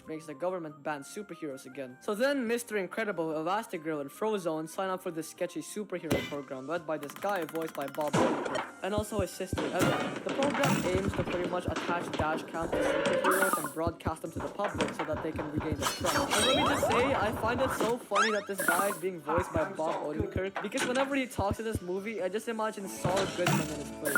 makes the government ban superheroes again. So then Mr. Incredible, Elastigirl, and Frozone sign up for this sketchy superhero program led by this guy voiced by Bob Odenkirk, and also his sister Evelyn. The program aims to pretty much attach dash cams to superheroes and broadcast them to the public so that they can regain their trust. And let me just say, I find it so funny that this guy is being voiced by Bob Odenkirk, because whenever he talks in this movie, I just imagine Saul Goodman in his place.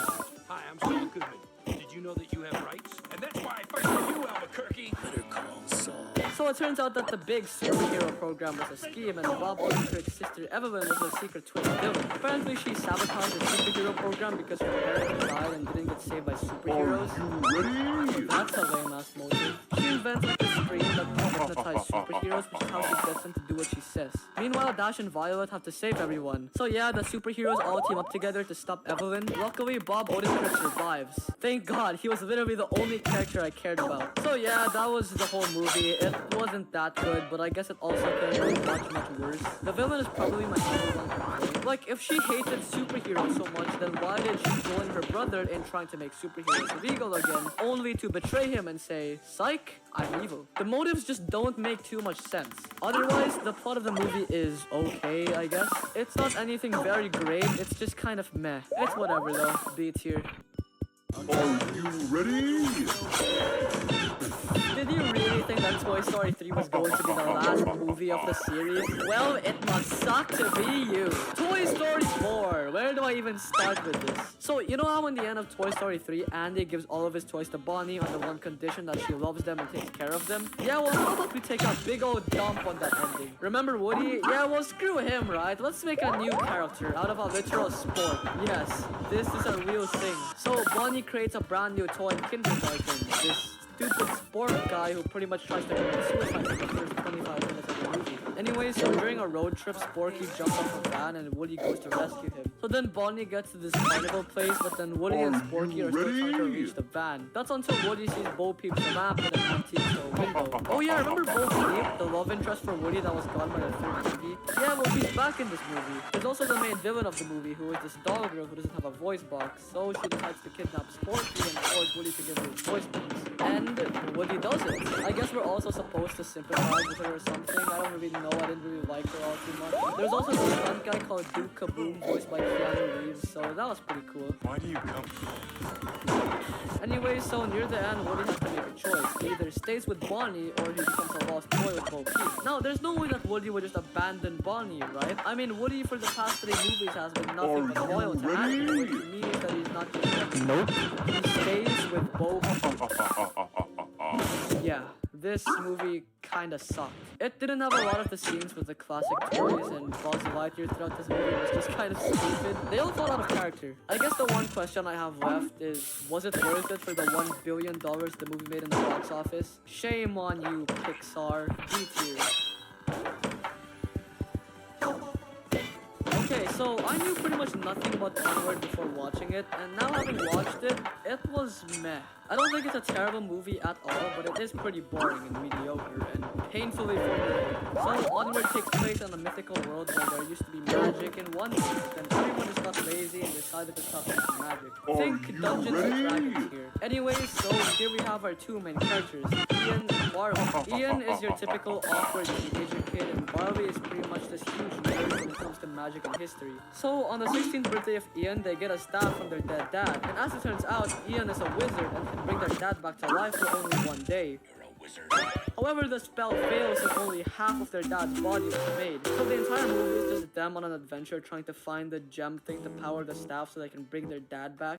Hi, I'm Saul Goodman. Did you know that you have rights? And that's why I fight for you, Albuquerque. Better call Saul. So it turns out that the big superhero program was a scheme, and Bob Odenkirk's sister Evelyn was a secret twin villain. Apparently she sabotaged the superhero program because her parents died and didn't get saved by superheroes. Ready? That's a lame ass motive. She invents like this stream that hypnotize superheroes, which is how she gets them to do what she says. Meanwhile, Dash and Violet have to save everyone. So yeah, the superheroes all team up together to stop Evelyn. Luckily, Bob Odenkirk survives. Thank God, he was literally the only character I cared about. So yeah, that was the whole movie. It wasn't that good, but I guess it also could have been much worse. The villain is probably my number one complaint. Like, if she hated superheroes so much, then why did she join her brother in trying to make superheroes legal again, only to betray him and say, "Psych, I'm evil"? The motives just don't make too much sense. Otherwise, the plot of the movie is okay, I guess. It's not anything very great, it's just kind of meh. It's whatever though, B tier. Are you ready? Did you really think that Toy Story 3 was going to be the last movie of the series? Well, it must suck to be you. Toy Story 4. Where do I even start with this? So, you know how in the end of Toy Story 3, Andy gives all of his toys to Bonnie on the one condition that she loves them and takes care of them? Yeah, well, how about we take a big old dump on that ending? Remember Woody? Yeah, well, screw him, right? Let's make a new character out of a literal sport. Yes, this is a real thing. So, Bonnie creates a brand new toy in kindergarten. This stupid sport guy who pretty much tries to commit suicide in the first 25 minutes of the movie. Anyway, so during a road trip, Sporky jumps off a van and Woody goes to rescue him. So then Bonnie gets to this carnival place, but then Woody and Sporky are still trying to reach the van. That's until Woody sees Bo Peep's map in an antique store window. Oh yeah, remember Bo Peep, the love interest for Woody that was gone by the third movie? Yeah, well, she's back in this movie. There's also the main villain of the movie, who is this doll girl who doesn't have a voice box. So she decides to kidnap Sporky and force Woody to give her his voice box. And Woody does it. I guess we're also supposed to sympathize with her or something. I don't really know. I didn't really like her all too much. There's also this one guy called Duke Kaboom, voiced by Keanu Reeves, so that was pretty cool. Why do you come? Anyway, so near the end, Woody has to make a choice. He either stays with Bonnie or he becomes a lost boy with Bo Peep. Now, there's no way that Woody would just abandon Bonnie, right? I mean, Woody for the past 3 movies has been nothing but loyal to Annie, which means that he's not just nope. He stays with Bo Peep. Yeah, this movie kinda sucked. It didn't have a lot of the scenes with the classic toys, and Buzz Lightyear throughout this movie was just kind of stupid. They all felt out of character. I guess the one question I have left is, was it worth it for the $1 billion the movie made in the box office? Shame on you, Pixar. B tier. Okay, so I knew pretty much nothing about Onward before watching it, and now having watched it, it was meh. I don't think it's a terrible movie at all, but it is pretty boring and mediocre and painfully formulaic. So Onward takes place in a mythical world where there used to be magic in one place, then everyone just got lazy and decided to stop using magic. Think Dungeons and Dragons here. Anyway, so here we have our 2 main characters, Ian and Barbie. Ian is your typical awkward teenager kid, and Barbie is pretty much this huge nerd when it comes to magic and history. So on the 16th birthday of Ian, they get a staff from their dead dad, and as it turns out, Ian is a wizard and can bring their dad back to life for only 1 day. However, the spell fails if only half of their dad's body was made. So the entire movie is just them on an adventure trying to find the gem thing to power the staff so they can bring their dad back.